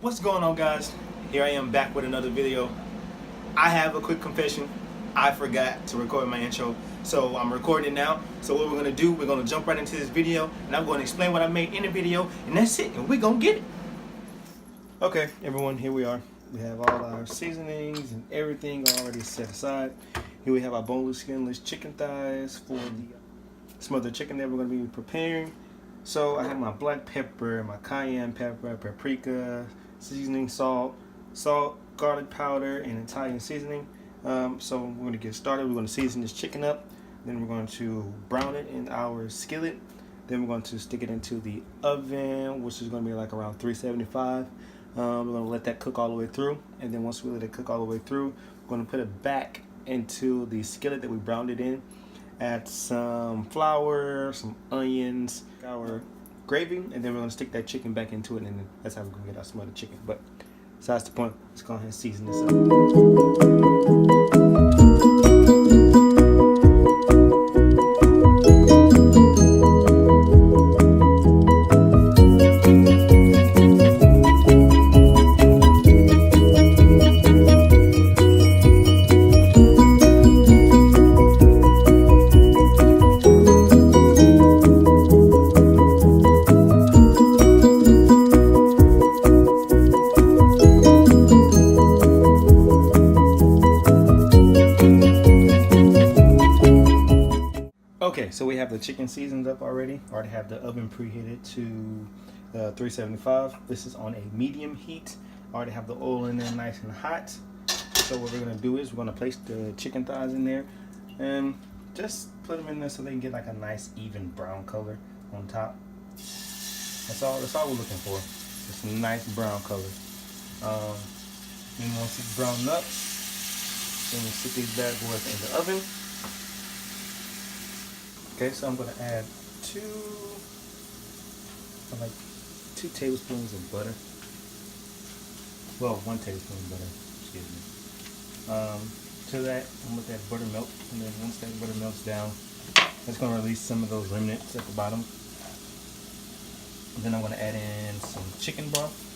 What's going on, guys? Here I am back with another video. I have a quick confession. I forgot to record my intro, so I'm recording now. So what we're gonna do, we're gonna jump right into this video, and I'm gonna explain what I made in the video, and that's it, and we're gonna get it. Okay, everyone, here we are. We have all our seasonings and everything already set aside. Here we have our boneless, skinless chicken thighs for the smothered chicken that we're gonna be preparing. So I have my black pepper, my cayenne pepper, paprika, seasoning, salt, garlic powder, and Italian seasoning. So we're going to get started. We're going to season this chicken up. Then we're going to brown it in our skillet. Then we're going to stick it into the oven, which is going to be like around 375. We're going to let that cook all the way through. And then once we let it cook all the way through, we're going to put it back into the skillet that we browned it in. Add some flour, some onions, our gravy, and then we're going to stick that chicken back into it, and then that's how we're going to get our smothered chicken. But besides the point, let's go ahead and season this up. Okay, so we have the chicken seasoned up already. I already have the oven preheated to 375. This is on a medium heat. I already have the oil in there nice and hot. So what we're gonna do is we're gonna place the chicken thighs in there and just put them in there so they can get like a nice even brown color on top. That's all we're looking for. Just a nice brown color. And once it's browned up, then we stick these bad boys in the oven. Okay, so I'm going to add two tablespoons of butter. Well, 1 tablespoon of butter, excuse me. To that, I'm going to let that butter melt, and then once that butter melts down, it's going to release some of those remnants at the bottom. And then I'm going to add in some chicken broth.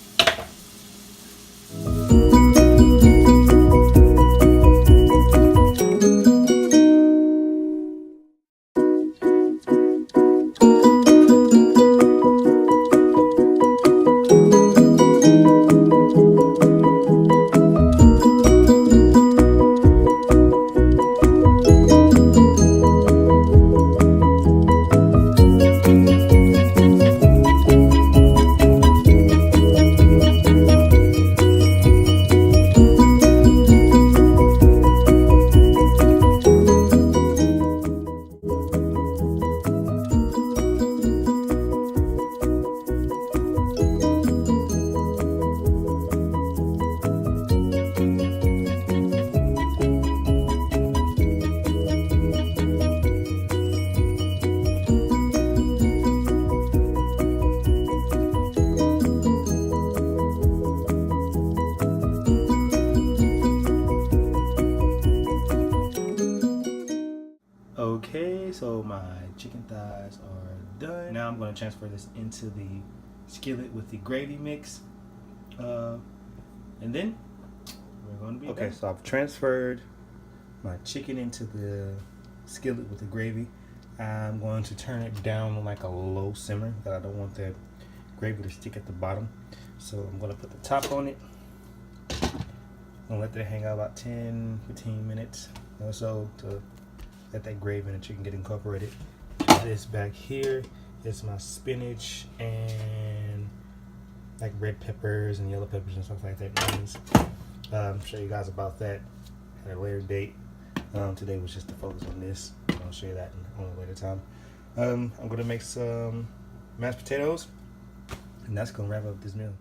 Okay, so my chicken thighs are done. Now I'm going to transfer this into the skillet with the gravy mix. And then we're going to be okay, so I've transferred my chicken into the skillet with the gravy. I'm going to turn it down on like a low simmer because I don't want the gravy to stick at the bottom. So I'm going to put the top on it. I'm going to let that hang out about 10-15 minutes or so to let that gravy and the chicken get incorporated. This back here is my spinach and like red peppers and yellow peppers and stuff like that. I'll show you guys about that at a later date. Today was just to focus on this. I'll show you that on a later time. I'm gonna make some mashed potatoes, and that's gonna wrap up this meal.